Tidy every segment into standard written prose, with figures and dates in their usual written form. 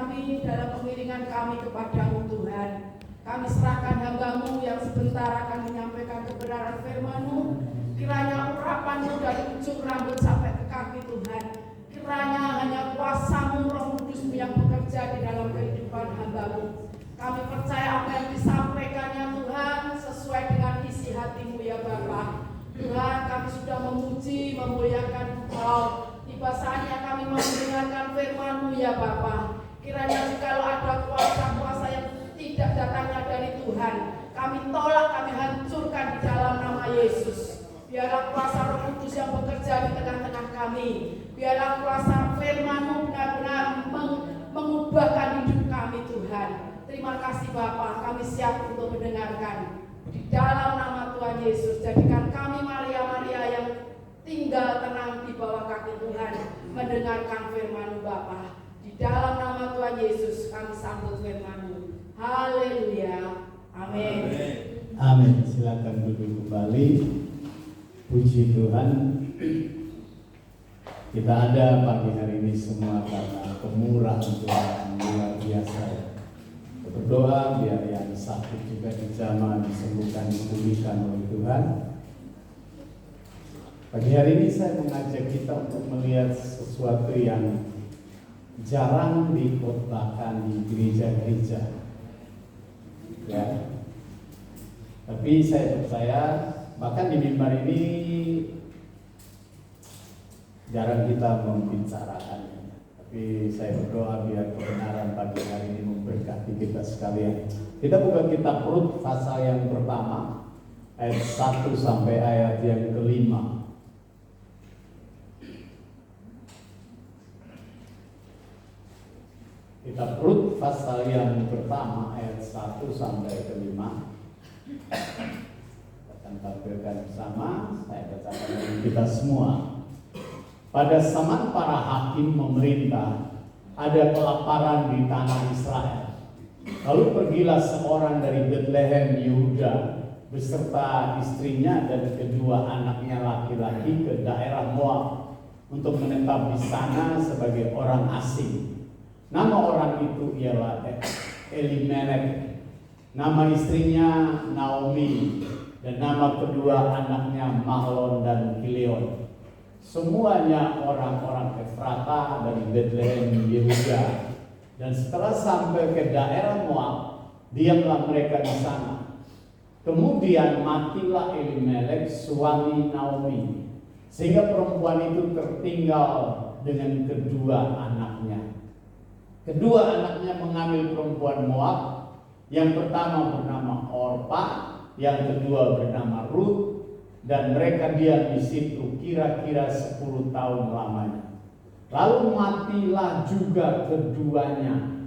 kami, dalam pengiringan kami kepadamu Tuhan. Kami serahkan hamba-Mu yang sebentar akan menyampaikan kebenaran firman-Mu. Kiranya urapan-Mu dari ujung rambut sampai ke kaki Tuhan. Kiranya hanya kuasa-Mu, Roh Kudus-Mu yang bekerja di dalam kehidupan hamba-Mu. Kami percaya apa yang disampaikannya Tuhan sesuai dengan isi hati-Mu ya Bapa. Tuhan, kami sudah memuji, memuliakan Engkau. Tiba saatnya kami mendengarkan firman-Mu ya Bapa. Kiranya jikalau ada kuasa-kuasa yang tidak datangnya dari Tuhan, kami tolak, kami hancurkan di dalam nama Yesus. Biarlah kuasa Roh Kudus yang bekerja di tengah-tengah kami. Biarlah kuasa firman-Mu benar-benar mengubahkan hidup kami Tuhan. Terima kasih Bapa, kami siap untuk mendengarkan. Di dalam nama Tuhan Yesus, jadikan kami Maria-Maria yang tinggal tenang di bawah kaki Tuhan, mendengarkan firman-Mu Bapa. Di dalam nama Tuhan Yesus kami sambut firman-Mu. Haleluya. Amin. Amin. Silakan duduk kembali. Puji Tuhan. Kita ada pagi hari ini semua karena kemurahan Tuhan luar biasa. Berdoa biar yang sakit juga dijamah, disembuhkan, dipulihkan oleh Tuhan. Pagi hari ini saya mengajak kita untuk melihat sesuatu yang jarang dikhotbahkan di gereja-gereja. Ya. Tapi saya percaya bahkan di mimbar ini jarang kita membicarakannya. Tapi saya berdoa biar kebenaran pagi hari ini memberkati kita sekalian. Kita buka kitab Rut pasal yang pertama ayat 1 sampai ayat yang kelima. Kitab Rut pasal yang pertama ayat 1 sampai kelima. Akan tampilkan bersama, saya bacakan bagi kita semua. Pada zaman para hakim memerintah, ada kelaparan di tanah Israel. Lalu pergilah seorang dari Betlehem Yehuda beserta istrinya dan kedua anaknya laki-laki ke daerah Moab untuk menetap di sana sebagai orang asing. Nama orang itu ialah Elimelek, nama istrinya Naomi, dan nama kedua anaknya Mahlon dan Kilion. Semuanya orang-orang Efrata dari Betlehem Yehuda. Dan setelah sampai ke daerah Moab, diamlah mereka di sana. Kemudian matilah Elimelek suami Naomi, sehingga perempuan itu tertinggal dengan kedua anaknya. Kedua anaknya mengambil perempuan Moab. Yang pertama bernama Orpa, yang kedua bernama Rut. Dan mereka diam di situ kira-kira 10 tahun lamanya. Lalu matilah juga keduanya,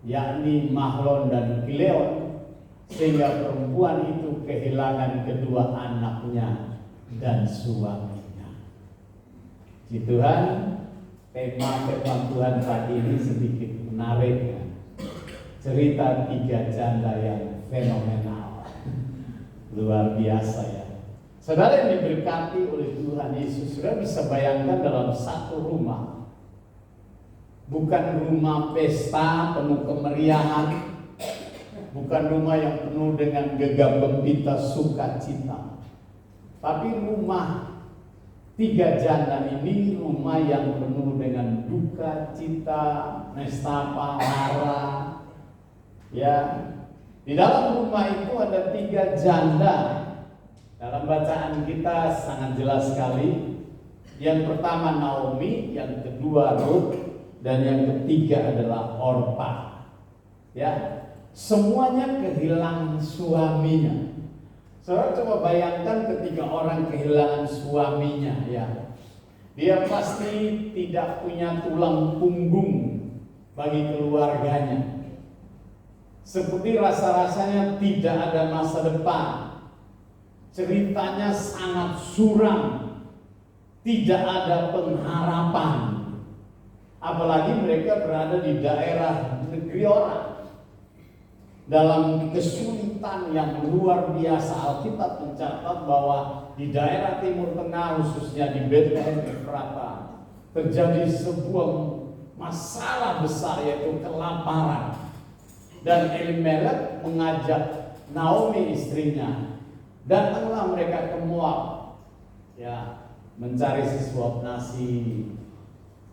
yakni Mahlon dan Kilion, sehingga perempuan itu kehilangan kedua anaknya dan suaminya. Puji Tuhan, tema Tuhan pagi ini sedikit menarik. Cerita 3 janda yang fenomenal, luar biasa ya. Saudara yang diberkati oleh Tuhan Yesus, sudah bisa bayangkan dalam satu rumah, bukan rumah pesta penuh kemeriahan, bukan rumah yang penuh dengan gegap gempita sukacita, tapi rumah 3 janda ini rumah yang penuh dengan duka cita, nestapa, lara. Ya, di dalam rumah itu ada 3 janda. Dalam bacaan kita sangat jelas sekali. Yang pertama Naomi, yang kedua Rut, dan yang ketiga adalah Orpa. Ya, semuanya kehilangan suaminya. Saudara coba bayangkan ketika orang kehilangan suaminya, ya, dia pasti tidak punya tulang punggung bagi keluarganya. Seperti rasa-rasanya tidak ada masa depan. Ceritanya sangat suram, tidak ada pengharapan. Apalagi mereka berada di daerah negeri orang, dalam kesulitan yang luar biasa. Alkitab mencatat bahwa di daerah Timur Tengah, khususnya di Betlehem Efrata, terjadi sebuah masalah besar yaitu kelaparan. Dan Elimelek mengajak Naomi istrinya, datanglah mereka ke Moab, ya, mencari sesuap nasi.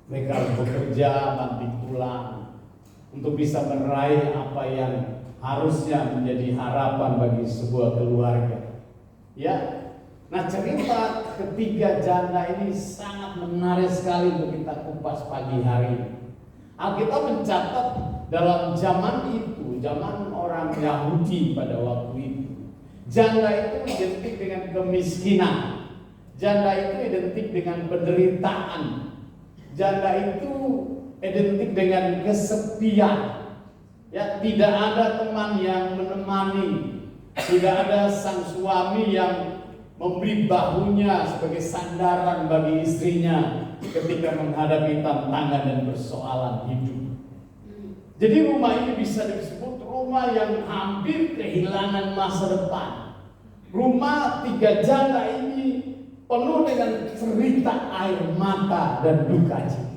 Mereka bekerja banting tulang untuk bisa meraih apa yang harusnya menjadi harapan bagi sebuah keluarga. Ya, nah cerita ketiga janda ini sangat menarik sekali untuk kita kupas pagi hari ini. Alkitab mencatat dalam zaman itu, zaman orang Yahudi pada waktu itu, janda itu identik dengan kemiskinan, janda itu identik dengan penderitaan, janda itu identik dengan kesepian. Ya, tidak ada teman yang menemani, tidak ada sang suami yang memberi bahunya sebagai sandaran bagi istrinya ketika menghadapi tantangan dan persoalan hidup. Jadi rumah ini bisa disebut rumah yang hampir kehilangan masa depan. Rumah tiga janda ini penuh dengan cerita air mata dan duka cita.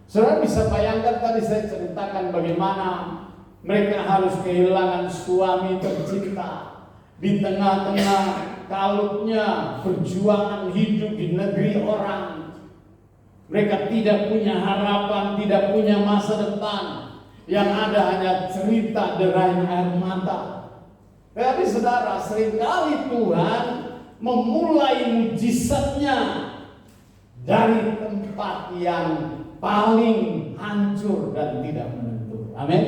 Saudara bisa bayangkan, tadi saya ceritakan bagaimana mereka harus kehilangan suami tercinta di tengah-tengah kalutnya perjuangan hidup di negeri orang. Mereka tidak punya harapan, tidak punya masa depan. Yang ada hanya cerita derai air mata. Tapi saudara, seringkali Tuhan memulai mujizatnya dari tempat yang paling hancur dan tidak menentu. Amin.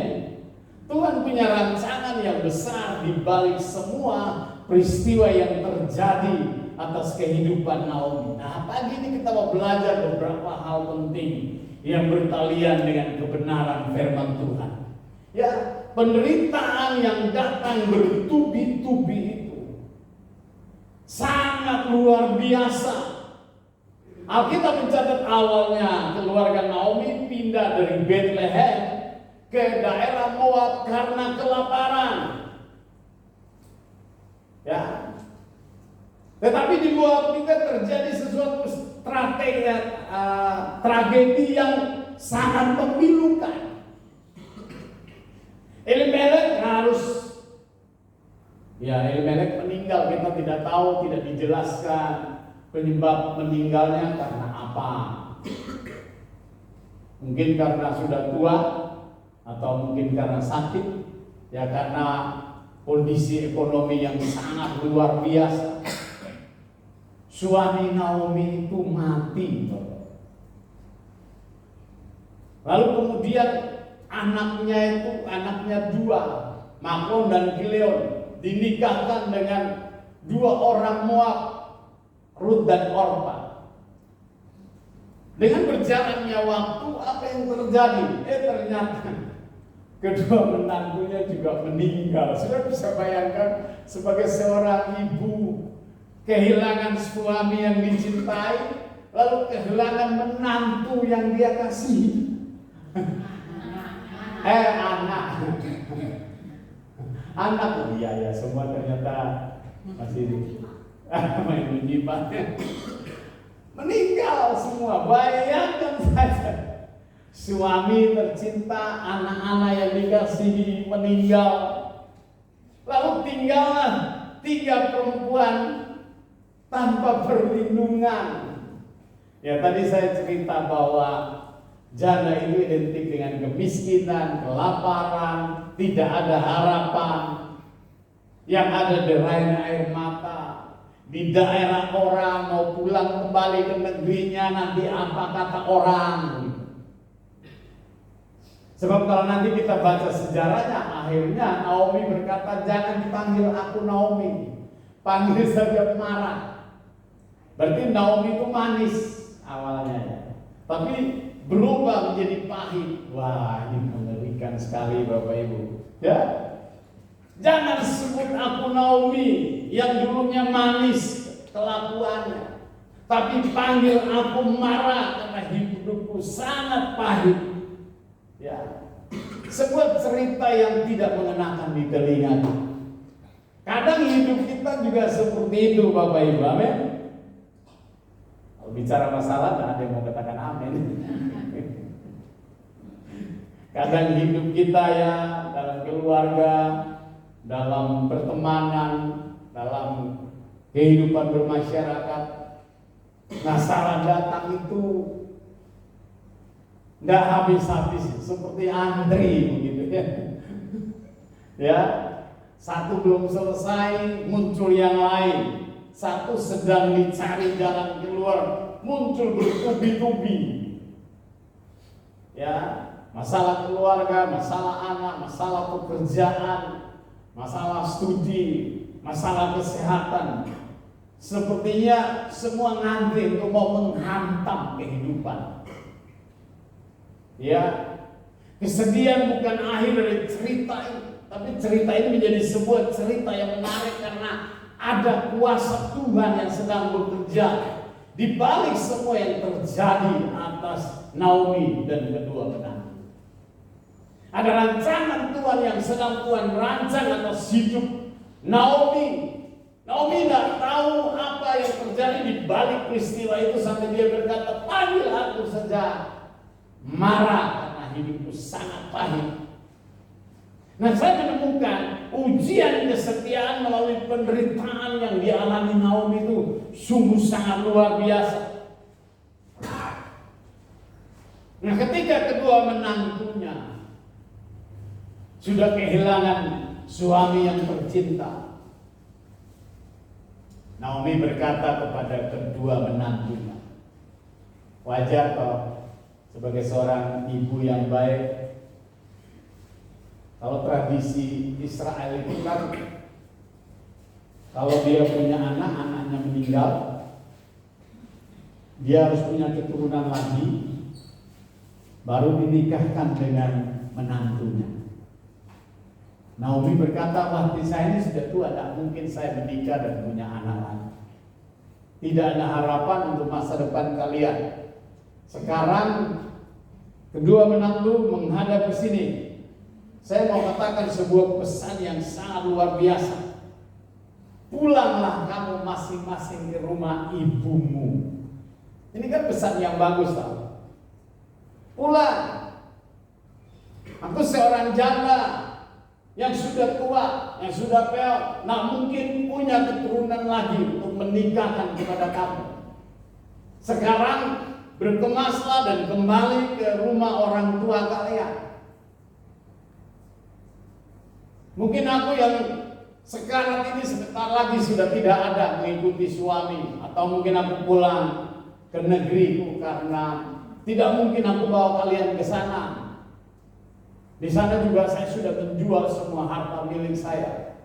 Tuhan punya rancangan yang besar di balik semua peristiwa yang terjadi atas kehidupan Naomi. Nah, pagi ini kita mau belajar beberapa hal penting yang bertalian dengan kebenaran firman Tuhan. Ya, penderitaan yang datang bertubi-tubi itu sangat luar biasa. Alkitab mencatat awalnya keluarga Naomi pindah dari Bethlehem ke daerah Moab karena kelaparan. Ya. Tetapi di Moab juga terjadi sesuatu tragedi yang sangat memilukan. Elimelek Elimelek meninggal. Kita tidak tahu, tidak dijelaskan penyebab meninggalnya karena apa. Mungkin karena sudah tua, atau mungkin karena sakit, ya karena kondisi ekonomi yang sangat luar biasa. Suami Naomi itu mati. Lalu kemudian anaknya dua, Mahlon dan Gileon, dinikahkan dengan dua orang Moab, Rut dan Orpa. Dengan berjalannya waktu, apa yang terjadi? Ternyata kedua menantunya juga meninggal. Sudah bisa bayangkan sebagai seorang ibu kehilangan suami yang dicintai, lalu kehilangan menantu yang dia kasihi. Anak, iya semua ternyata masih main menyimak. Meninggal semua. Bayangkan saja, suami tercinta, anak-anak yang dikasihi meninggal. Lalu tinggallah 3 perempuan tanpa perlindungan. Ya, tadi saya cerita bahwa janda itu identik dengan kemiskinan, kelaparan, tidak ada harapan. Yang ada deraian air mata. Di daerah orang mau pulang kembali ke negerinya, nanti apa kata orang. Sebab kalau nanti kita baca sejarahnya, akhirnya Naomi berkata, jangan dipanggil aku Naomi, panggil saja Mara. Berarti Naomi itu manis awalnya ya, tapi berubah menjadi pahit. Wah, ini mengerikan sekali Bapak Ibu. Ya, jangan sebut aku Naomi yang dulunya manis kelakuannya, tapi panggil aku Mara karena hidupku sangat pahit. Ya, sebuah cerita yang tidak mengenakan di telinga. Kadang hidup kita juga seperti itu Bapak Ibu. Amin. Kalau bicara masalah, tidak ada yang mau katakan amin. Kadang hidup kita ya, dalam keluarga, dalam pertemanan, dalam kehidupan bermasyarakat, masalah datang itu nggak habis-habis, seperti antri begitu ya. Ya, satu belum selesai, muncul yang lain. Satu sedang dicari jalan keluar, muncul bertubi-tubi. Ya, masalah keluarga, masalah anak, masalah pekerjaan, masalah studi, masalah kesehatan. Sepertinya semua ngantri untuk mau menghantam kehidupan. Ya, kesedihan bukan akhir dari cerita ini, tapi cerita ini menjadi sebuah cerita yang menarik karena ada kuasa Tuhan yang sedang bekerja di balik semua yang terjadi atas Naomi dan kedua menantu. Ada rancangan Tuhan yang sedang Tuhan rancang atas hidup Naomi. Naomi tidak tahu apa yang terjadi di balik peristiwa itu sampai dia berkata, panggil aku saja, marah karena hidupku sangat pahit. Nah, saya menemukan ujian kesetiaan melalui penderitaan yang dialami Naomi itu sungguh sangat luar biasa. Nah, ketika kedua menantunya sudah kehilangan suami yang tercinta, Naomi berkata kepada kedua menantunya, wajar kok sebagai seorang ibu yang baik. Kalau tradisi Israel itu kan, kalau dia punya anak, anaknya meninggal, dia harus punya keturunan lagi, baru dinikahkan dengan menantunya. Naomi berkata, wah, saya ini sudah tua, tidak mungkin saya menikah dan punya anak lagi. Tidak ada harapan untuk masa depan kalian. Sekarang kedua menantu menghadap ke sini. Saya mau katakan sebuah pesan yang sangat luar biasa. Pulanglah kamu masing-masing ke rumah ibumu. Ini kan pesan yang bagus, tahu. Pulang. Aku seorang janda yang sudah tua, yang sudah peot, nak mungkin punya keturunan lagi untuk menikahkan kepada kamu. Sekarang berkemaslah dan kembali ke rumah orang tua kalian. Mungkin aku yang sekarang ini sebentar lagi sudah tidak ada mengikuti suami, atau mungkin aku pulang ke negeriku karena tidak mungkin aku bawa kalian ke sana. Di sana juga saya sudah menjual semua harta milik saya.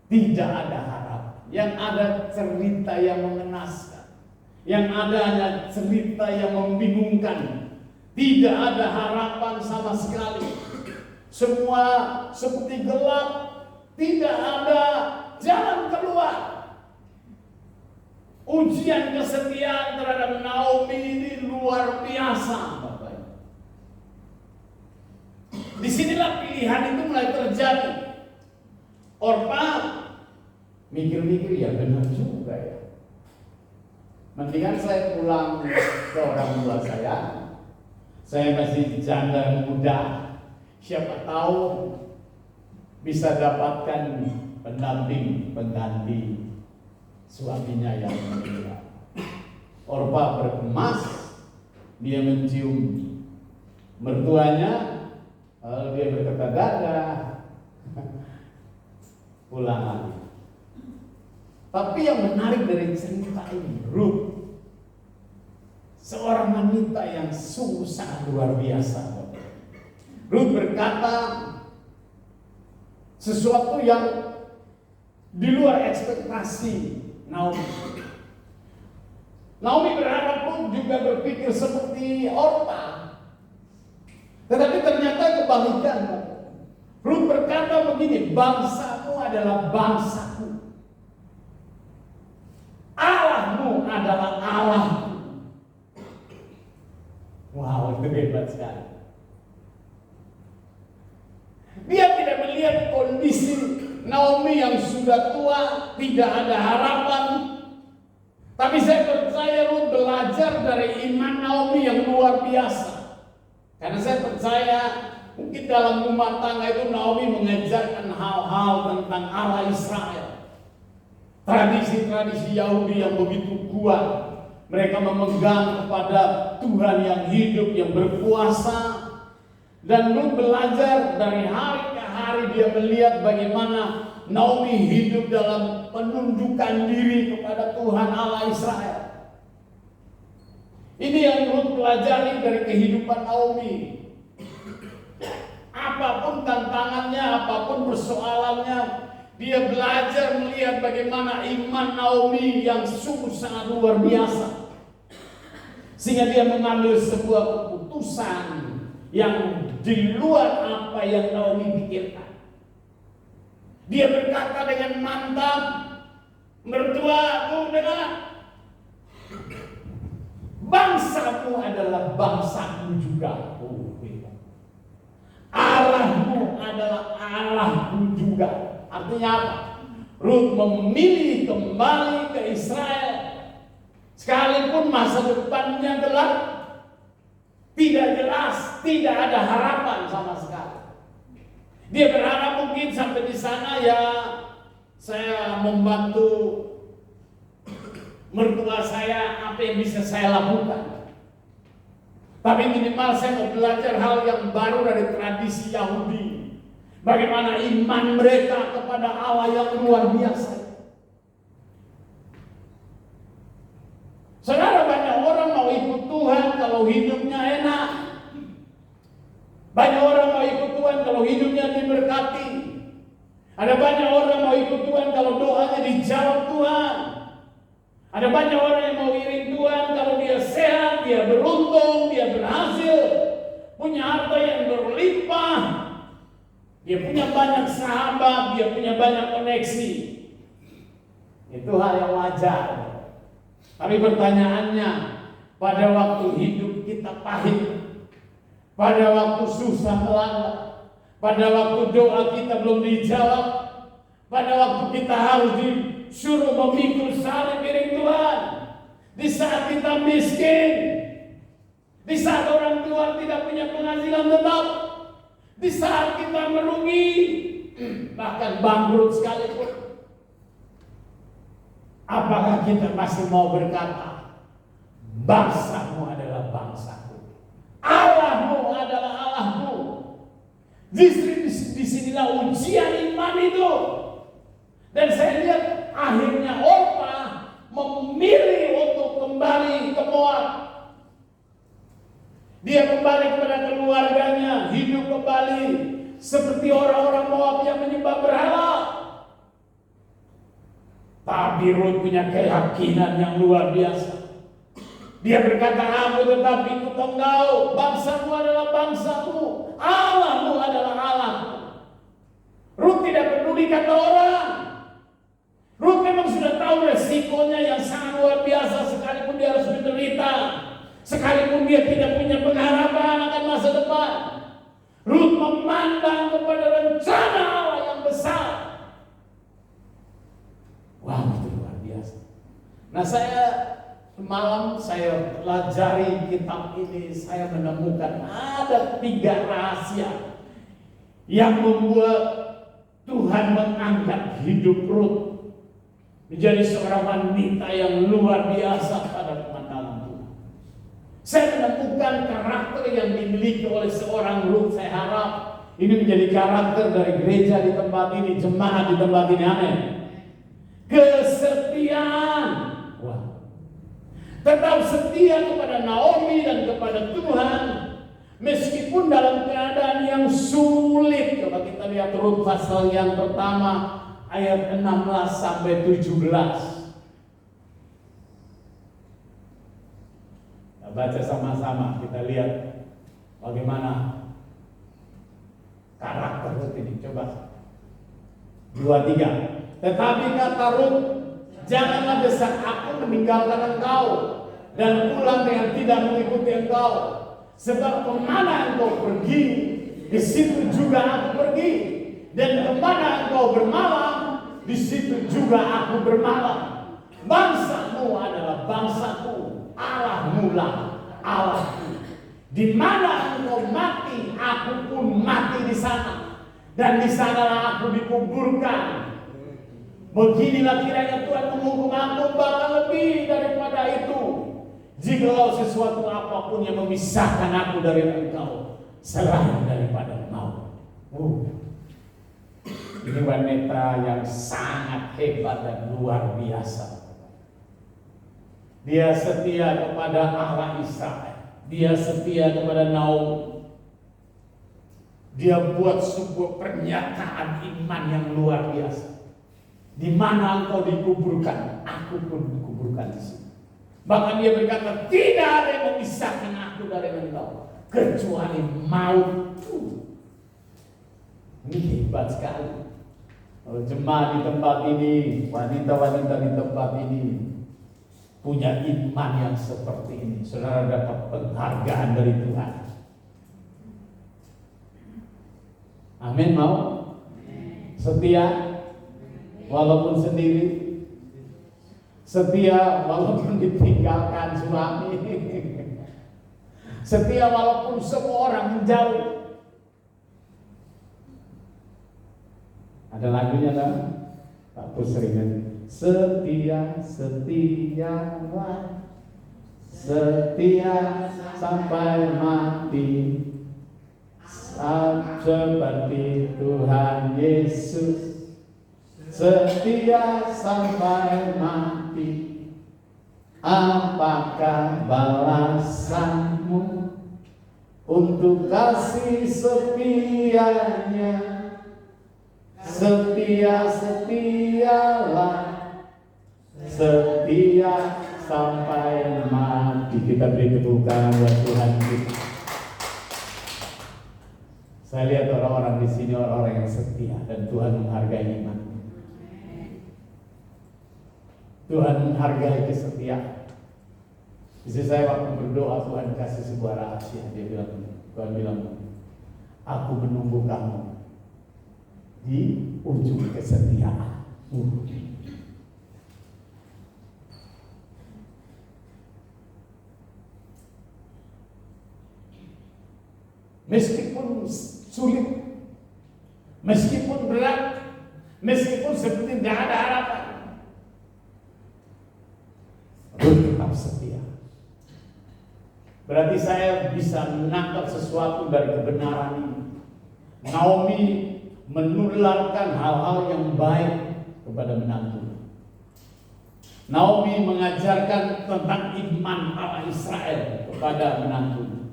Tidak ada harap. Yang ada cerita yang mengenaskan. Yang ada hanya cerita yang membingungkan. Tidak ada harapan sama sekali. Semua seperti gelap, tidak ada jalan keluar. Ujian kesetiaan terhadap Naomi ini luar biasa, Bapak. Disinilah pilihan itu mulai terjadi. Orpa mikir-mikir, ya benar juga ya. Mendingan saya pulang ke orang tua saya. Saya masih janda muda. Siapa tahu bisa dapatkan pendamping, pengganti suaminya yang meninggal. Orpa berkemas, dia mencium mertuanya, lalu dia berkata, dadah, pulang lagi. Tapi yang menarik dari cerita ini, Ruth, seorang wanita yang sungguh sangat luar biasa. Ruth berkata sesuatu yang di luar ekspektasi Naomi. Naomi berharap Ruth juga berpikir seperti Orpa, tetapi ternyata kebalikan. Ruth berkata begini, bangsamu adalah bangsaku, Allahmu adalah Allahku. Wow, itu hebat sekali. Dia tidak melihat kondisi Naomi yang sudah tua, tidak ada harapan. Tapi saya percaya Ruth belajar dari iman Naomi yang luar biasa. Karena saya percaya mungkin dalam rumah tangga itu Naomi mengajarkan hal-hal tentang Allah Israel. Tradisi-tradisi Yahudi yang begitu kuat. Mereka memegang kepada Tuhan yang hidup, yang berkuasa. Dan Ruth belajar dari hari ke hari, dia melihat bagaimana Naomi hidup dalam penunjukan diri kepada Tuhan Allah Israel. Ini yang Ruth pelajari dari kehidupan Naomi. Apapun tantangannya, apapun persoalannya, dia belajar melihat bagaimana iman Naomi yang sungguh sangat luar biasa. Sehingga dia mengambil sebuah keputusan yang di luar apa yang Naomi pikirkan. Dia berkata dengan mantap, mertuaku, dengar, bangsamu adalah bangsaku juga. Allahmu adalah Allahku juga. Artinya apa? Ruth memilih kembali ke Israel. Sekalipun masa depannya gelap, tidak jelas, tidak ada harapan sama sekali. Dia berharap mungkin sampai di sana ya saya membantu mertua saya, apa yang bisa saya lakukan. Tapi minimal saya mau belajar hal yang baru dari tradisi Yahudi. Bagaimana iman mereka kepada Allah yang luar biasa. Saudara, banyak orang mau ikut Tuhan kalau hidupnya enak. Banyak orang mau ikut Tuhan kalau hidupnya diberkati. Ada banyak orang mau ikut Tuhan kalau doanya dijawab Tuhan. Ada banyak orang yang mau iring Tuhan kalau dia sehat, dia beruntung, dia berhasil, punya harta yang berlimpah, dia punya banyak sahabat, dia punya banyak koneksi. Itu hal yang wajar. Tapi pertanyaannya, pada waktu hidup kita pahit, pada waktu susah melanda, pada waktu doa kita belum dijawab, pada waktu kita harus disuruh memikul salib miring Tuhan, di saat kita miskin, di saat orang tua tidak punya penghasilan tetap, di saat kita merugi, bahkan bangkrut sekalipun, apakah kita masih mau berkata, bangsamu adalah bangsaku, Allahmu adalah Allahku? Justru disinilah ujian iman itu. Dan saya lihat akhirnya Orpa memilih untuk kembali ke Moab. Dia kembali kepada keluarganya, hidup kembali seperti orang-orang Moab yang menyembah berhala. Tapi Ruth punya keyakinan yang luar biasa. Dia berkata, aku tetap ikut engkau, bangsamu adalah bangsamu, Allahmu adalah Allahku. Ruth tidak peduli kata orang. Ruth memang sudah tahu resikonya yang sangat luar biasa, sekalipun dia harus menderita, sekalipun dia tidak punya pengharapan akan masa depan. Ruth memandang kepada rencana Allah yang besar. Wah, itu luar biasa. Nah, malam saya pelajari kitab ini, saya menemukan ada 3 rahasia yang membuat Tuhan mengangkat hidup Ruth menjadi seorang wanita yang luar biasa pada pandangan Tuhan. Saya menemukan karakter yang dimiliki oleh seorang Ruth. Saya harap ini menjadi karakter dari gereja di tempat ini, jemaat di tempat ini. Amin. Kesetiaan. Wah. Tetap setia kepada Naomi dan kepada Tuhan meskipun dalam keadaan yang sulit. Coba kita lihat Ruth pasal yang pertama ayat 16 sampai 17. Kita baca sama-sama, kita lihat bagaimana karakter Ruth ini. Coba 2-3. Tetapi kata Ruth, janganlah desak aku meninggalkan engkau dan pulang dengan tidak mengikuti engkau. Sebab kemana engkau pergi, di situ juga aku pergi. Dan kemana engkau bermalam, di situ juga aku bermalam. Bangsamu adalah bangsaku, Allahmu lah Allahku. Di mana engkau mati, aku pun mati di sana. Dan di sanalah aku dikuburkan. Beginilah kiranya Tuhan menghukum aku, bahkan lebih daripada itu. Jikalau sesuatu apapun yang memisahkan aku dari engkau selain daripada maut. Ini wanita yang sangat hebat dan luar biasa. Dia setia kepada Allah Israel. Dia setia kepada Naomi. Dia buat sebuah pernyataan iman yang luar biasa. Di mana engkau dikuburkan, aku pun dikuburkan di sini. Bahkan dia berkata, tidak ada yang memisahkan aku dari engkau kecuali maut. Ini hebat sekali. Kalau jemaat di tempat ini, wanita-wanita di tempat ini punya iman yang seperti ini, saudara dapat penghargaan dari Tuhan. Amin, mau? Setia walaupun sendiri, setia walaupun ditinggalkan suami, setia walaupun semua orang menjauh. Ada lagunya kan? Pak Pus sering setia, setialah, setia sampai mati, seperti Tuhan Yesus, setia sampai mati. Apakah balasanmu untuk kasih setianya? Setia, setialah, setia sampai mati. Kita beri tepuk tangan buat Tuhan kita. Saya lihat orang-orang di sini orang-orang yang setia dan Tuhan menghargai iman. Tuhan menghargai kesetiaan. Istri saya waktu berdoa, Tuhan kasih sebuah rahasia. Dia bilang, Tuhan bilang, aku menunggu kamu di ujung kesetiaan. Meskipun sulit, meskipun berat, meskipun seperti tidak ada harapan, tetap setia. Berarti saya bisa menangkap sesuatu dari kebenaran ini. Naomi menularkan hal-hal yang baik kepada menantu. Naomi mengajarkan tentang iman Allah Israel kepada menantu.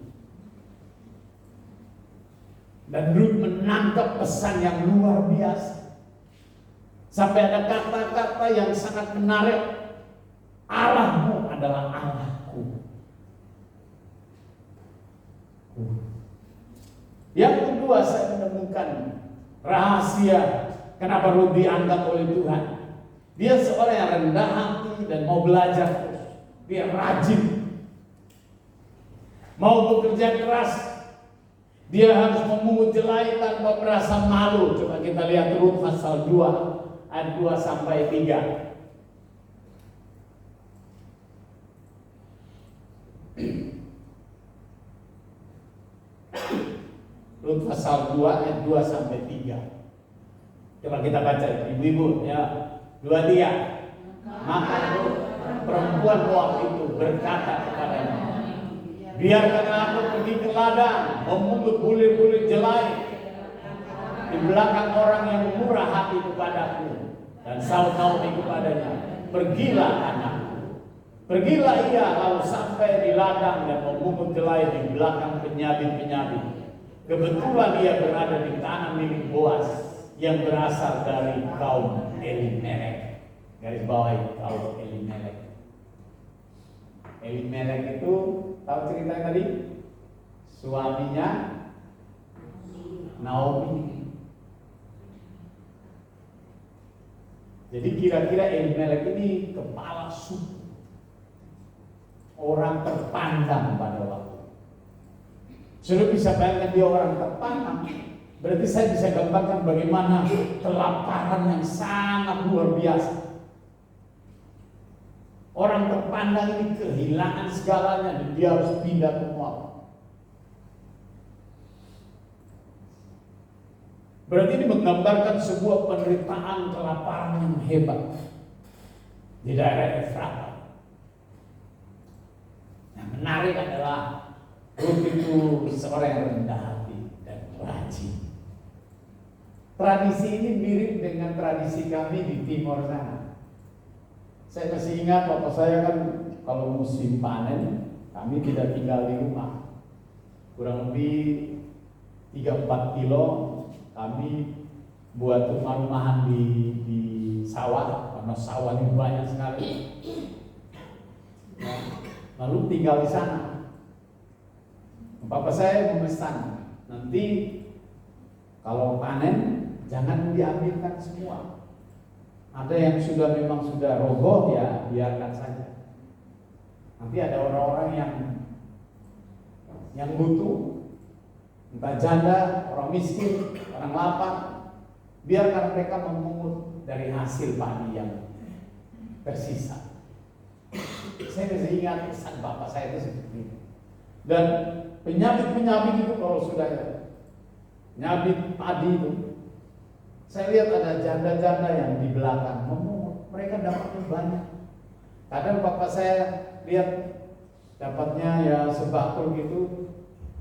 Dan Ruth menangkap pesan yang luar biasa. Sampai ada kata-kata yang sangat menarik. Allahmu adalah Allahku. Yang kedua, saya menemukan rahasia kenapa Ruth dianggap oleh Tuhan. Dia seorang yang rendah hati dan mau belajar. Dia rajin, mau bekerja keras. Dia harus memungut jelai tanpa merasa malu. Coba kita lihat Rut pasal 2 ayat 2 sampai 3. Rut pasal 2 ayat 2 sampai 3. Coba kita baca ibu-ibu ya. 2-3. Maka Rut perempuan Moab itu berkata kepadanya, biarkanlah aku pergi ke ladang memungut bulir-bulir jelai di belakang orang yang murah hati kepadaku. Dan saud Naomi kepadanya, pergilah anakku. Pergilah ia lalu sampai di ladang dan memungut jelai di belakang penyabit-penyabit. Kebetulan ia berada di tanah milik Boas yang berasal dari kaum Elimelek. Garis bawahi kaum Elimelek. Elimelek itu tahu cerita tadi? Suaminya Naomi. Jadi kira-kira Elimelek ini kepala suku, orang terpandang pada waktu. Sudah bisa bayangkan dia orang terpandang. Berarti saya bisa gambarkan bagaimana kelaparan yang sangat luar biasa. Orang terpandang ini kehilangan segalanya dan dia harus pindah ke Moab. Berarti ini menggambarkan sebuah penderitaan kelaparan yang hebat di daerah Efrata. Yang menarik adalah Rut itu seorang yang rendah hati dan rajin. Tradisi ini mirip dengan tradisi kami di Timur sana. Saya masih ingat bapak saya kan kalau musim panen kami tidak tinggal di rumah. Kurang lebih 3-4 kilo kami buat rumah-rumahan di sawah, karena sawah ini banyak sekali. Lalu tinggal di sana. Bapak saya memesan, nanti kalau panen jangan diambilkan semua. Ada yang memang sudah roboh, ya biarkan saja. Nanti ada orang-orang yang butuh, entah janda, orang miskin, orang lapar, biarkan mereka memungut dari hasil padi yang tersisa. Saya masih ingat pesan bapak saya itu seperti itu. Dan penyabit itu kalau sudah nyabit padi itu, saya lihat ada janda-janda yang di belakang memungut, mereka dapatnya banyak. Kadang bapak saya lihat dapatnya ya sebakul gitu,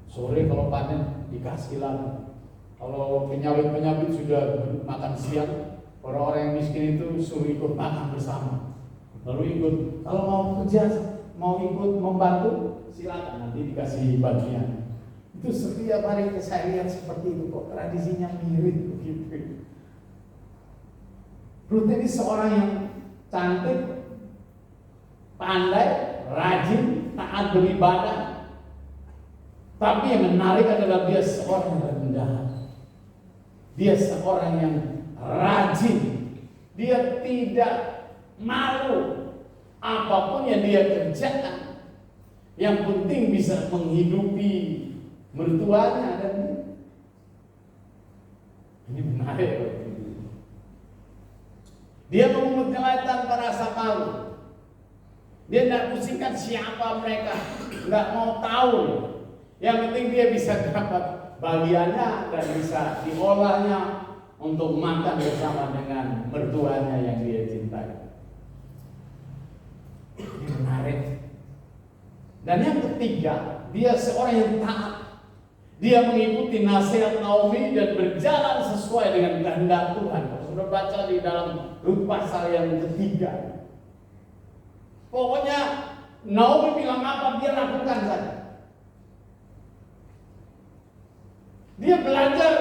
sore kalau panen dikasih lagi. Kalau penyabit sudah makan siang, orang-orang yang miskin itu suruh ikut makan bersama. Lalu ikut, kalau mau kerja, mau ikut membantu, silakan, nanti dikasih bagian. Itu setiap hari saya lihat seperti itu, kok tradisinya mirip begitu. Rut ini seorang yang cantik, pandai, rajin, taat beribadah. Tapi yang menarik adalah dia seorang yang rendah. Dia seorang yang rajin. Dia tidak malu apapun yang dia kerjakan. Yang penting bisa menghidupi mertuanya dan ini menarik. Dia memungut nyelai tanpa rasa malu. Dia tidak pusingkan siapa mereka, nggak mau tahu. Yang penting dia bisa dapat bagiannya dan bisa diolahnya untuk makan bersama dengan mertuanya yang dia cintai. Ini menarik. Dan yang ketiga, dia seorang yang taat. Dia mengikuti nasihat Naomi dan berjalan sesuai dengan kehendak Tuhan. Kalau sudah baca di dalam Rut pasal yang ketiga, pokoknya Naomi bilang apa dia lakukan saja. Dia belajar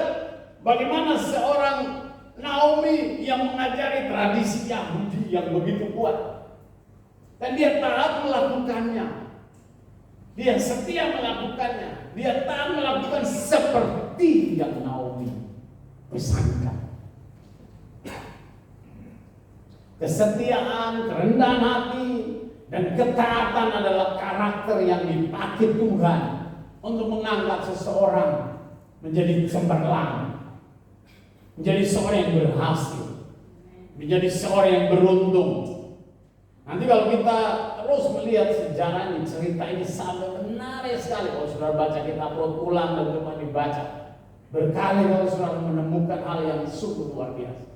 bagaimana seorang Naomi yang mengajari tradisi Yahudi yang begitu kuat. Dan dia taat melakukannya. Dia setia melakukannya. Dia taat melakukan seperti yang Naomi pesankan. Kesetiaan, kerendahan hati, dan ketaatan adalah karakter yang dipakai Tuhan untuk mengangkat seseorang menjadi cemerlang, menjadi seorang yang berhasil, menjadi seorang yang beruntung. Nanti kalau kita terus melihat sejarah ini, cerita ini sangat menarik sekali. Kalau saudara baca kitab Rut ulang dan coba dibaca, berkali-kali saudara menemukan hal yang sungguh luar biasa.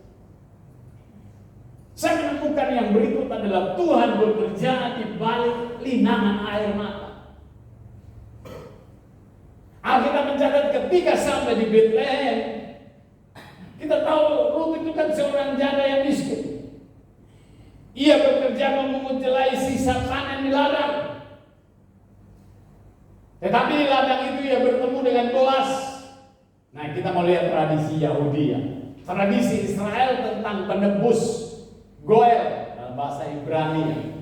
Saya menemukan yang berikut adalah Tuhan bekerja di balik linangan air mata. Alkitab mencatat ketika sampai di Bethlehem, kita tahu Rut itu kan seorang janda yang miskin. Ia bekerja memungut jelai sisa panen di ladang. Tetapi di ladang itu ia bertemu dengan Boas. Nah, kita mau lihat tradisi Yahudi ya. Tradisi Israel tentang penebus Goel dalam bahasa Ibrani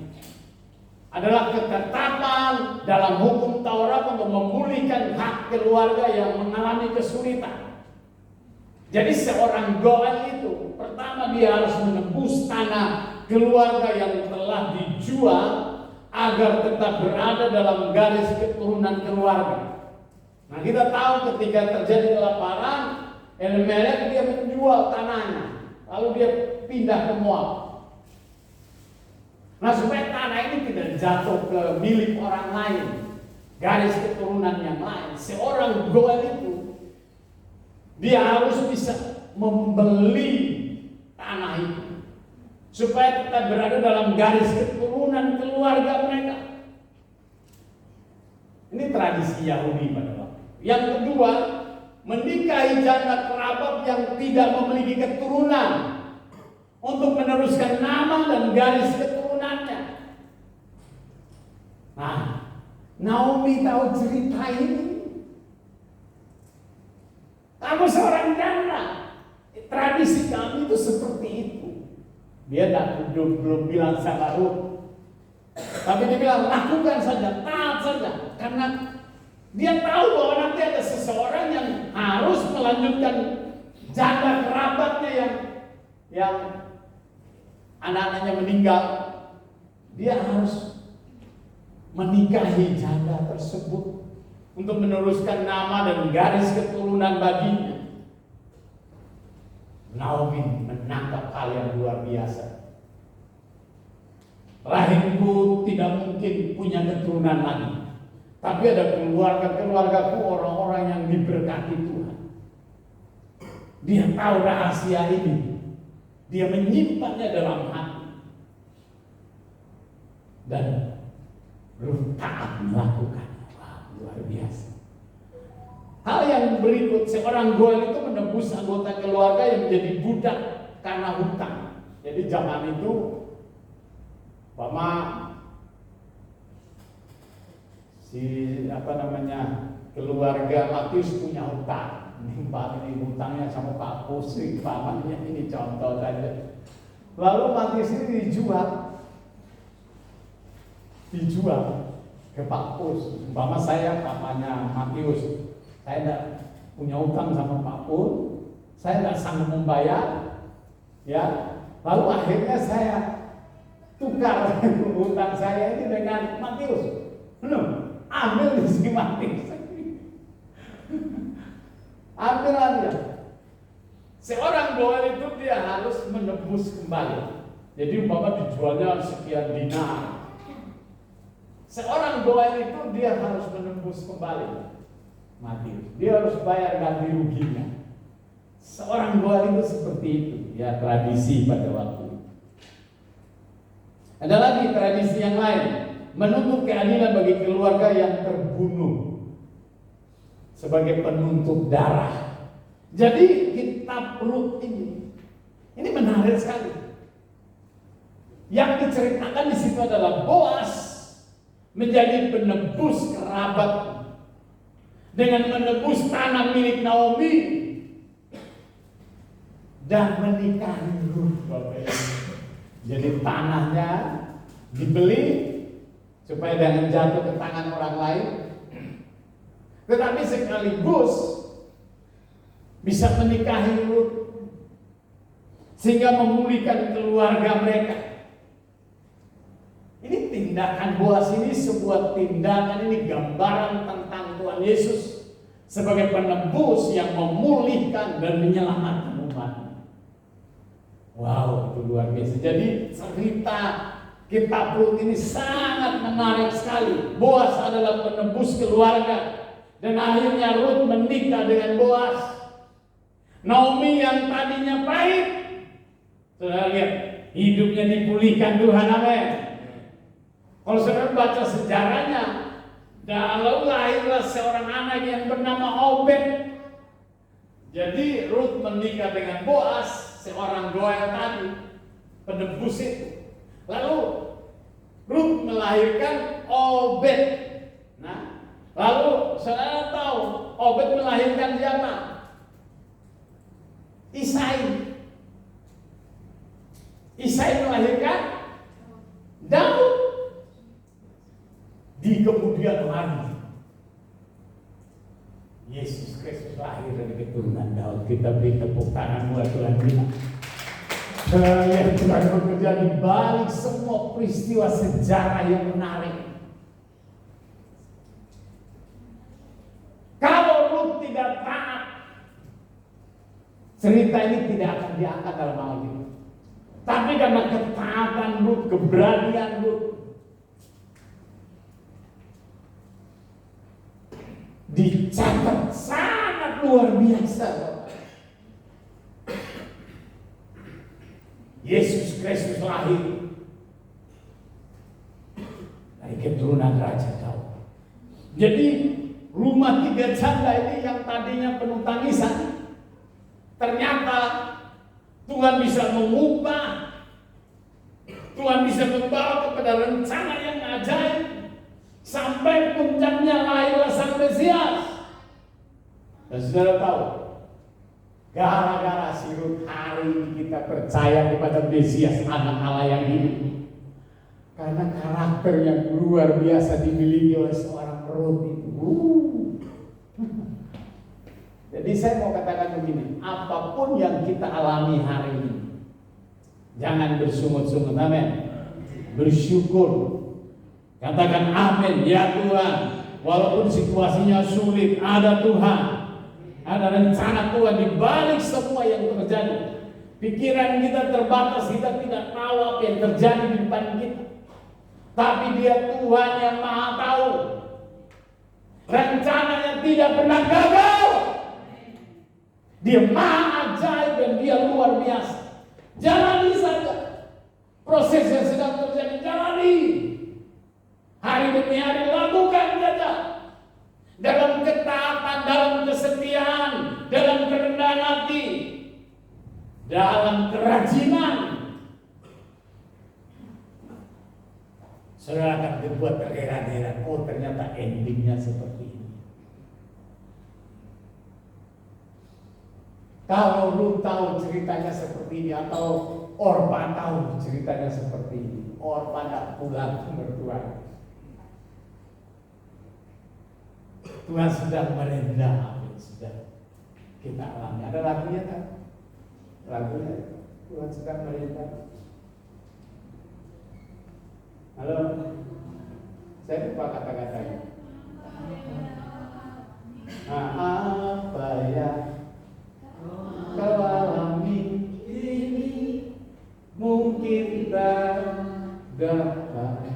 adalah ketetapan dalam hukum Taurat untuk memulihkan hak keluarga yang mengalami kesulitan. Jadi seorang Goel itu pertama dia harus menebus tanah keluarga yang telah dijual agar tetap berada dalam garis keturunan keluarga. Nah, kita tahu ketika terjadi kelaparan, Elimelek dia menjual tanahnya, lalu dia pindah ke Moab. Nah, supaya tanah ini tidak jatuh ke milik orang lain, garis keturunan yang lain, seorang Goel itu dia harus bisa membeli tanah itu supaya tetap berada dalam garis keturunan keluarga mereka. Ini tradisi Yahudi pada waktu. Yang kedua, menikahi janda kerabat yang tidak memiliki keturunan untuk meneruskan nama dan garis keturunannya. Nah, Naomi tahu cerita ini. Kamu seorang janda. Tradisi kami itu seperti itu. Dia belum bilang sama Ruth, tapi dia bilang lakukan saja, taat saja, karena dia tahu bahwa nanti ada seseorang yang harus melanjutkan janda kerabatnya yang anak-anaknya meninggal. Dia harus menikahi janda tersebut untuk meneruskan nama dan garis keturunan baginya. Naomi menangkap hal yang luar biasa. Rahimku tidak mungkin punya keturunan lagi, tapi ada keluargaku, orang-orang yang diberkati Tuhan. Dia tahu rahasia ini, dia menyimpannya dalam hati, dan taat melakukannya. Wah, luar biasa. Hal yang berikut, seorang Goel itu menebus anggota keluarga yang menjadi budak karena hutang. Jadi zaman itu, keluarga Matius punya hutang. Ini hutangnya sama Pak Pusri, pamannya ini contoh saja. Lalu Matius ini dijual ke Pak Pus. Umpama saya papanya Matius, saya tidak punya hutang sama Pak Pus, saya tidak sanggup membayar, ya. Lalu akhirnya saya tukar hutang saya ini dengan Matius. Ambil di sini Matius. Ambil aja. Seorang Goel itu dia harus menebus kembali. Jadi umpama dijualnya sekian dinar. Seorang Goel itu dia harus menebus kembali. Matius, dia harus bayar ganti ruginya. Seorang Goel itu seperti itu, ya, tradisi pada waktu itu. Ada lagi tradisi yang lain, menuntut keadilan bagi keluarga yang terbunuh sebagai penuntut darah. Jadi kitab Rut ini menarik sekali. Yang diceritakan di situ adalah Boas menjadi penebus kerabat dengan menebus tanah milik Naomi dan menikahi Ruth. Jadi tanahnya dibeli supaya jangan jatuh ke tangan orang lain, tetapi sekaligus bisa menikahi Ruth sehingga memulihkan keluarga mereka. Ini tindakan Boas ini sebuah tindakan, ini gambaran tentang Tuhan Yesus sebagai penebus yang memulihkan dan menyelamatkan umat. Wow, itu luar biasa. Jadi cerita kitab Rut ini sangat menarik sekali. Boas adalah penebus keluarga, dan akhirnya Rut menikah dengan Boas. Naomi yang tadinya pahit, saudara lihat, hidupnya dipulihkan Tuhan. Amin. Kalau saudara baca sejarahnya, lalu lahirlah seorang anak yang bernama Obed. Jadi Rut menikah dengan Boas, seorang Goel tadi, penebus itu. Lalu Rut melahirkan Obed. Nah, lalu saudara tahu Obed melahirkan siapa? Isai. Isai melahirkan Daud. Di kemudian hari Yesus Kristus lahir dari keturunan Daud. Kita beri tepuk tangan buat Tuhan kita. Yang Tuhan bekerja di balik semua peristiwa sejarah yang menarik. Kalau Rut tidak taat, cerita ini tidak akan diangkat dalam hal ini. Tapi karena ketaatan Rut, keberanian Rut, dicatat sangat luar biasa. Yesus Kristus lahir dari keturunan Raja Daud. Jadi rumah 3 janda ini yang tadinya penuh tangisan, ternyata Tuhan bisa mengubah, Tuhan bisa membawa kepada rencana yang ajaib, sampai puncaknya lahirlah Sang Mesias. Dan saudara tahu, gara-gara si Rut hari ini kita percaya kepada Mesias, anak Allah yang hidup, karena karakter yang luar biasa dimiliki oleh seorang Rut itu. Jadi saya mau katakan begini, apapun yang kita alami hari ini, jangan bersungut-sungut, amin. Bersyukur, katakan amin, ya Tuhan. Walaupun situasinya sulit, ada Tuhan, ada rencana Tuhan di balik semua yang terjadi. Pikiran kita terbatas, kita tidak tahu apa yang terjadi di depan kita. Tapi Dia Tuhan yang Maha tahu. Rencananya tidak pernah gagal. Dia maha ajaib dan Dia luar biasa. Jalani saja proses yang sedang terjadi, jalani. Hari demi hari lakukan saja. Dalam ketaatan, dalam kesetiaan, dalam kerendahan hati, dalam kerajinan, saudara akan dibuat terheran-heran. Oh, ternyata endingnya seperti ini. Kalau lu tahu ceritanya seperti ini, atau Orpa tahu ceritanya seperti ini, Orpa tidak pulang ke mertua. Tuhan sedang merendah apa yang sudah kita alami. Ada lagunya kan? Lagunya Tuhan sedang merendah. Halo, saya lupa kata-katanya. Apa ya kau alami ini, mungkin tak dapat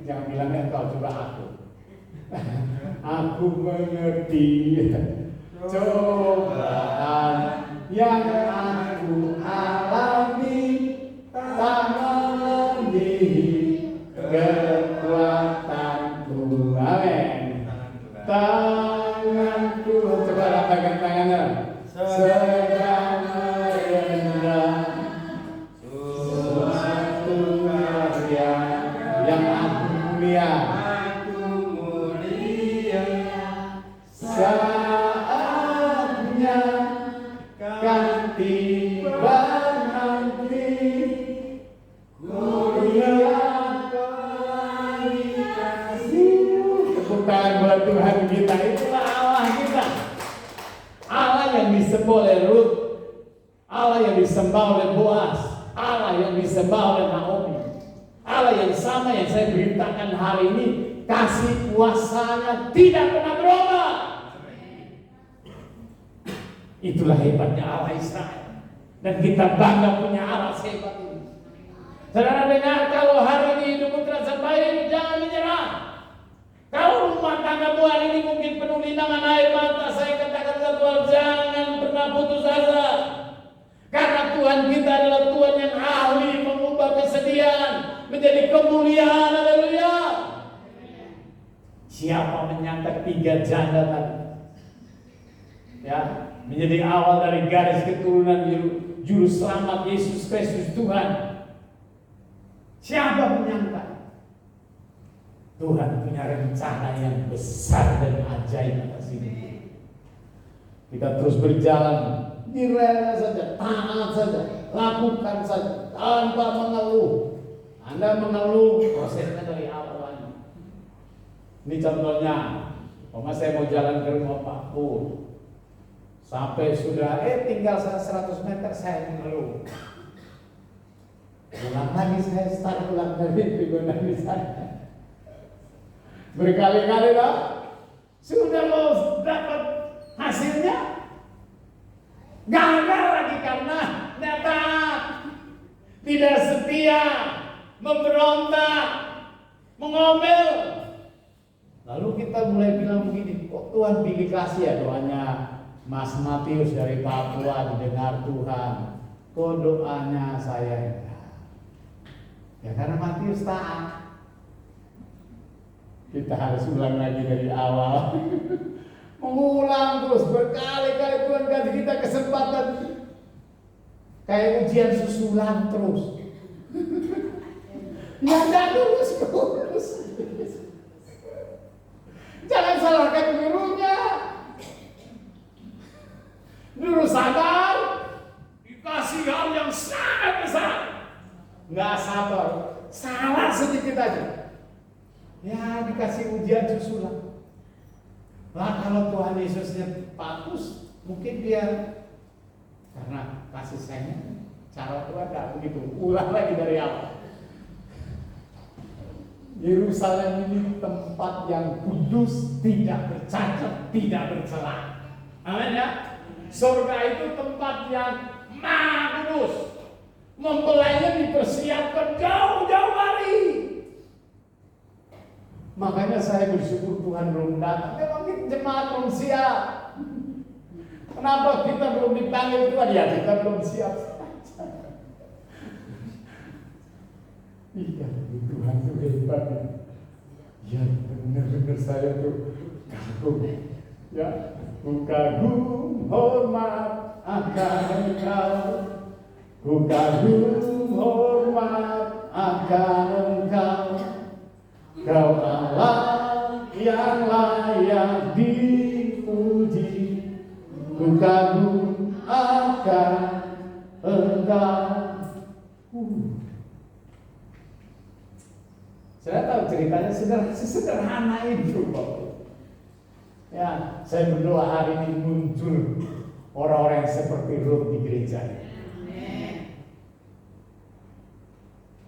jangan bilangnya kau, coba aku. Aku mengerti cobaan yang aku alami, tak melebihi kekuatanku. Amin. Tanganku, coba lambaikan tangannya. Sedang merendah suatu karya yang aku mulia. Saatnya kan tiba nanti, ku lihat kasih-Mu. Tepuk tangan buat Tuhan kita. Itulah Allah kita. Allah yang disembah oleh Rut, Allah yang disembah oleh Boaz, Allah yang disembah oleh Naomi, Allah yang sama yang saya beritakan hari ini. Kasih kuasanya tidak pernah berubah. Itulah hebatnya Allah Israel. Dan kita bangga punya Allah hebat ini. Saudara dengar, kalau hari ini hidupmu terasa baik, jangan menyerah. Kalau rumah tanggamu hari ini mungkin penuh linangan air mata, saya katakan satu hal, jangan pernah putus asa. Karena Tuhan kita adalah Tuhan yang ahli mengubah kesedihan menjadi kemuliaan. Haleluya. Siapa menyangka 3 janda tadi, ya, menjadi awal dari garis keturunan juru selamat Yesus Kristus Tuhan. Siapa menyangka? Tuhan punya rencana yang besar dan ajaib atas ini. Kita terus berjalan, direla saja, taat saja, lakukan saja, tanpa mengeluh. Anda mengeluh, prosesnya dari awal lagi. Ini contohnya, saya mau jalan ke rumah Pak Pur. Sampai sudah tinggal 100 meter saya mengeluh. Ulang lagi saya start ulang dari begonan di sana. Berkali-kali lah. Sudah mau dapat hasilnya, gagal lagi karena nekat, tidak setia, memberontak, mengomel. Lalu kita mulai bilang begini, kok Tuhan pilih kasih ya doanya Mas Matius dari Papua didengar Tuhan. Kok doanya saya enggak? Ya karena Matius taat. Kita harus ulang lagi dari awal. Mengulang terus berkali-kali Tuhan kasih kita kesempatan. Kayak ujian susulan terus. Ya enggak lulus. Jangan salahkan gurunya. Dulu sadar dikasih hal yang sangat besar, nggak sabar, salah sedikit aja, ya dikasih ujian susulan. Lah kalau Tuhan Yesusnya bagus, mungkin dia karena kasih sayang, cara Tuhan nggak begitu. Ulang lagi dari awal. Yerusalem ini tempat yang kudus, tidak bercacat, tidak bercela. Amin ya. Surga itu tempat yang maha kudus. Mempelainya dipersiapkan jauh-jauh hari. Makanya saya bersyukur Tuhan belum datang. Memang jemaat belum siap. Kenapa kita belum dipanggil Tuhan? Ya kita belum siap. Iya, Tuhan itu hebat ya. Ya benar-benar saya tuh kagum. Ya, ku kagum hormat akan Engkau. Ku kagum hormat akan Engkau. Kau Allah yang layak dipuji. Ku kagum akan Engkau. Saya tahu ceritanya sederhana itu, Bapak. Ya, saya berdoa hari ini muncul orang-orang yang seperti Ruth di gereja ini.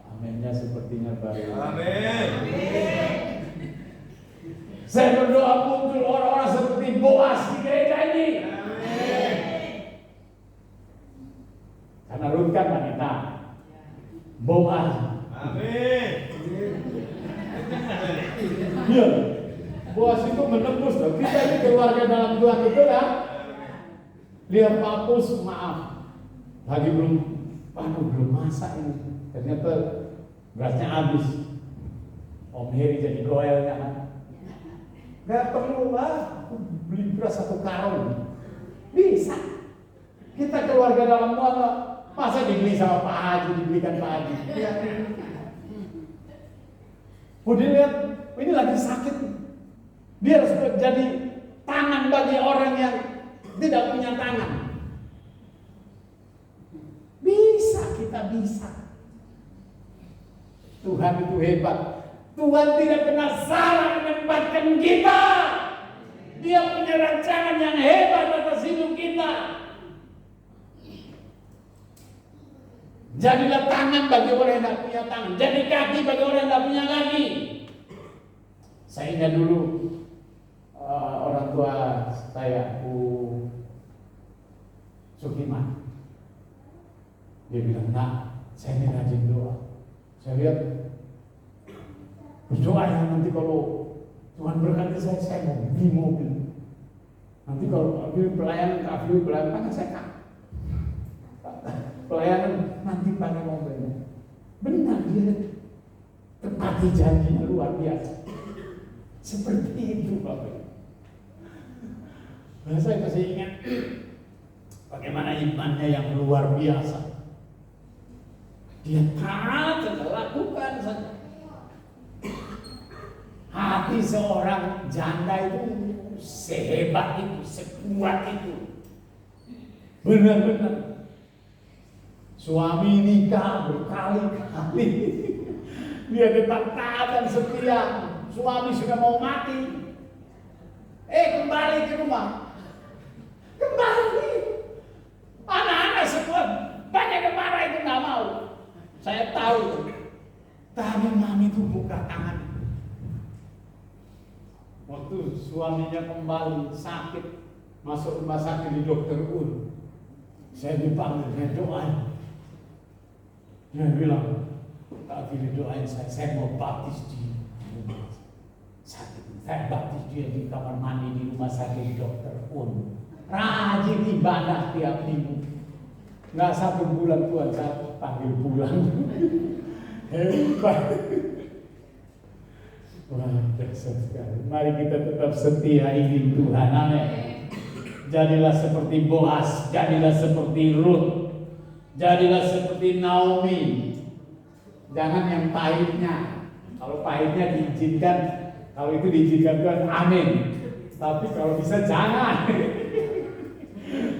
Aminnya sepertinya baru. Amin. Saya berdoa muncul orang-orang seperti Boas di gereja ini. Amin. Karena Ruth kan wanita. Boas. Amin. Iya. Boas itu menembus loh. Kita ini keluarga dalam Tuhan itu ya. Lihat Papus, maaf. Lagi belum masak ini. Ternyata berasnya habis. Om Heri jadi goelnya kan. Gak perlu lah. Beli beras 1 karung. Bisa. Kita keluarga dalam Tuhan lah. Masa dibeli sama Pak Haji, dibelikan Pak Haji. Ya. Udah lihat, ini lagi sakit. Dia harus jadi tangan bagi orang yang tidak punya tangan. Bisa, kita bisa. Tuhan itu hebat. Tuhan tidak pernah salah menempatkan kita. Dia punya rancangan yang hebat atas hidup kita. Jadilah tangan bagi orang yang tidak punya tangan. Jadi kaki bagi orang yang tidak punya kaki. Saya ingat dulu orang tua saya, Bu Sukiman. Dia bilang, "Nak, saya ini rajin doa. Saya lihat berdoa ya, nanti kalau Tuhan berkati saya mau beli mobil. Nanti kalau pelayanan kan saya kan pelayanan nanti pakai mobilnya." Benar, dia tepati janjinya luar biasa. Seperti itu Bapak. Nah, saya masih ingat bagaimana imannya yang luar biasa. Dia taat dan lakukan saja. Hati seorang janda itu sehebat itu, sekuat itu. Benar-benar. Suami nikah berkali-kali. Dia tetap taat dan setia. Suami sudah mau mati. Kembali ke rumah. Kembali. Anak-anak semua banyak yang marah itu nggak mau. Saya tahu. Tapi mami itu buka tangan. Waktu suaminya kembali sakit, masuk rumah sakit di Dokter Un. Saya dipanggil, dia doain. Dia bilang, "Tak pilih doain saya mau baptis di rumah sakit. Saya baptis dia di kamar mandi di rumah sakit Dokter Un." rajin ibadah tiap minggu. Nggak 1 bulan Tuhan saya panggil pulang. Hebat. Wah, dahsyat sekali. Mari kita tetap setia ingin Tuhan. Amin. Jadilah seperti Boas, jadilah seperti Ruth, jadilah seperti Naomi. Jangan yang pahitnya. Kalau pahitnya diizinkan, kalau itu diizinkan Tuhan, amin. Tapi kalau bisa jangan.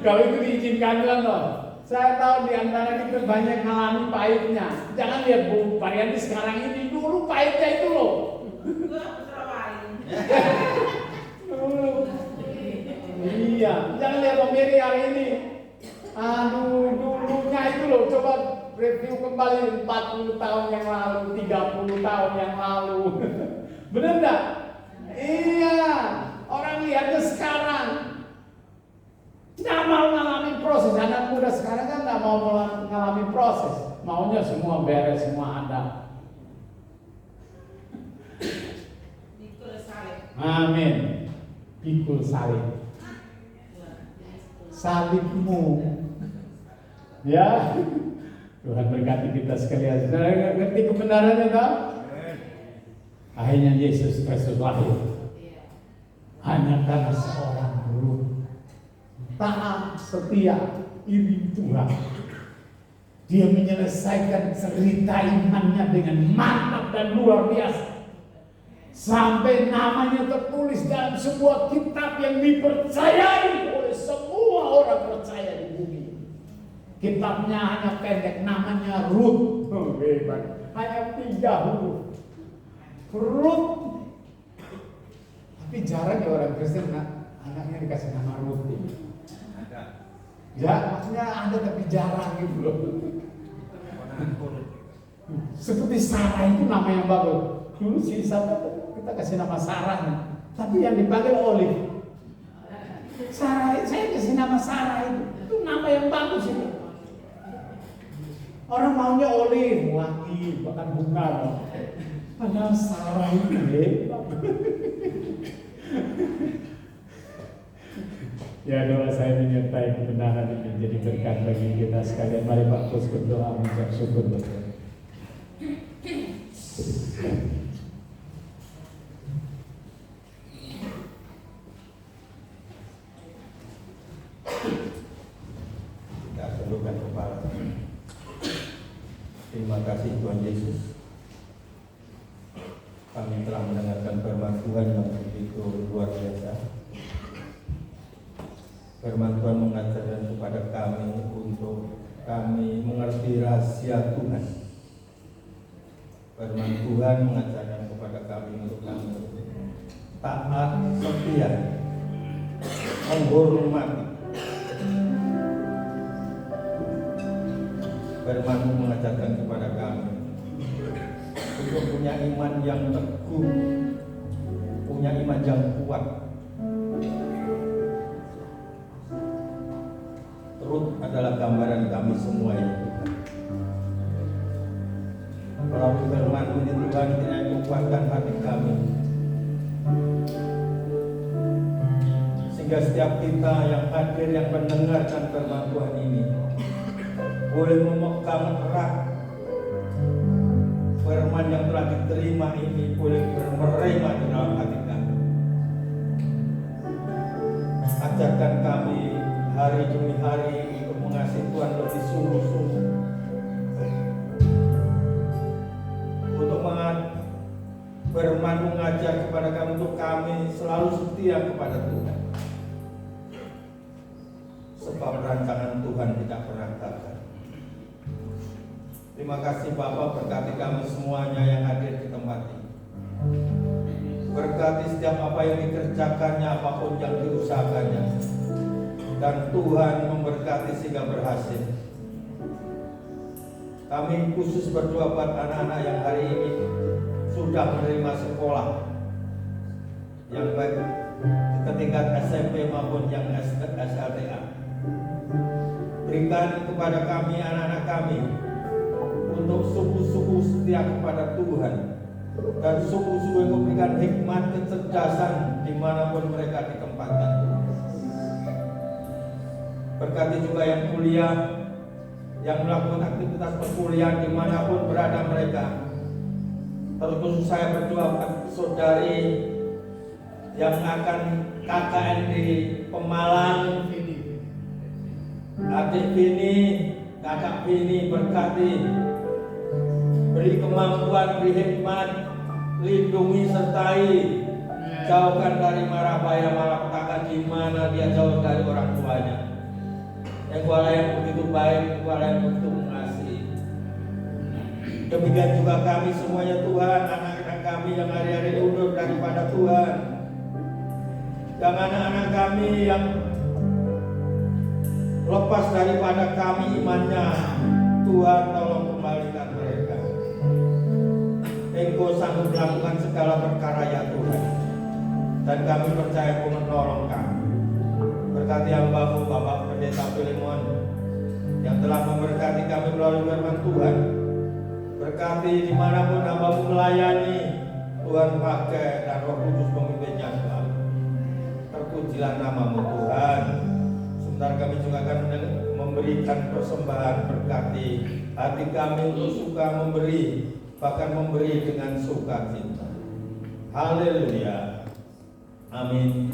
Kalau itu diizinkan Tuhan loh. Saya tahu di antara kita banyak mengalami pahitnya. Jangan lihat Bu Parianti sekarang ini, dulu pahitnya itu loh. Iya, jangan lihat Om Mary hari ini. Aduh, dulunya itu loh, coba review kembali 40 tahun yang lalu, 30 tahun yang lalu. Bener enggak? Iya, orang lihatnya sekarang. Nggak mau ngalamin proses. Anak muda sekarang kan nggak mau ngalamin proses. Maunya semua beres, semua ada. Amin. Pikul salib. Salibmu. Ya. Tuhan berkati kita sekalian. Saudara ngerti kebenarannya tak? Akhirnya Yesus Kristus lahir. Hanya karena seorang guru taat, setia, iring Tuhan. Dia menyelesaikan cerita imannya dengan mantap dan luar biasa. Sampai namanya tertulis dalam sebuah kitab yang dipercayai oleh semua orang percaya di bumi. Kitabnya hanya pendek, namanya Rut. Oh, hebat. Hanya 3 huruf. Rut. Tapi jarang ya orang Kristen anaknya dikasih nama Rut. Ya, maksudnya ada tapi jarang gitu loh. Seperti Sarah itu nama yang bagus. Dulu si Sarah kita kasih nama Sarah, tapi yang dipanggil Olive. Sarah, saya kasih nama Sarah itu nama yang bagus itu. Orang maunya Olive, wangi, bahkan bunga. Padahal Sarah itu hebat. Ya, doa saya menyertai kebenaran ini menjadi berkat bagi kita sekalian. Mari Pak Kus berdoa mengucap syukur buat Tuhan. Kita tundukkan kepala. Terima kasih Tuhan Yesus. Kami telah mendengarkan firman Tuhan yang begitu luar biasa. Firman Tuhan mengajarkan kepada kami untuk kami mengerti rahasia Tuhan. Firman Tuhan mengajarkan kepada kami untuk kami taat, setia, menghormati. Firman-Mu mengajarkan kepada kami untuk punya iman yang teguh, punya iman yang kuat. Rut adalah gambaran kami semua ini Tuhan. Melalui firman-Mu ini Tuhan, kiranya kuatkan hati kami, sehingga setiap kita yang hadir, yang mendengarkan firman Tuhan ini boleh memegang erat firman yang telah diterima ini, boleh bermerema di dalam hati kami. Ajarkan kami hari demi hari untuk mengasihi Tuhan lebih sungguh-sungguh, untuk firman mengajar kepada kami untuk kami selalu setia kepada Tuhan, sebab rancangan Tuhan tidak pernah gagal. Terima kasih Bapa, berkati kami semuanya yang hadir di tempat ini. Berkati setiap apa yang dikerjakannya, apapun yang diusahakannya. Dan Tuhan memberkati sehingga berhasil. Kami khusus berdoa buat anak-anak yang hari ini sudah menerima sekolah yang baik di tingkat SMP maupun yang SLTA. Berikan kepada kami, anak-anak kami, untuk sungguh-sungguh setia kepada Tuhan, dan sungguh-sungguh memberikan hikmat kecerdasan dimanapun mereka ditempatkan. Berkati juga yang kuliah, yang melakukan aktivitas perkuliahan dimanapun berada mereka. Terkhusus saya berdoa buat saudari yang akan KKN di Pemalang, adik Vini, kakak Vini, berkati, beri kemampuan, beri hikmat, lindungi, sertai, jauhkan dari mara bahaya malapetaka di mana dia jauh dari orang tuanya. Engkau yang begitu baik, Engkau yang begitu mengasihi. Demikian juga kami semuanya Tuhan, anak-anak kami yang hari-hari undur daripada Tuhan, yang anak-anak kami yang lepas daripada kami imannya, Tuhan tolong kembalikan mereka. Engkau sanggup melakukan segala perkara ya Tuhan, dan kami percaya Engkau menolong kami. Berkati hamba-Mu Bapak Pendeta Filemon yang telah memberkati kami melalui firman Tuhan. Berkati dimanapun hamba-Mu melayani, Tuhan pakai dan Roh Kudus pemimpinnya selalu. Terpujilah nama-Mu Tuhan. Sebentar kami juga akan memberikan persembahan, berkati hati kami untuk suka memberi, bahkan memberi dengan sukacita. Haleluya. Amin.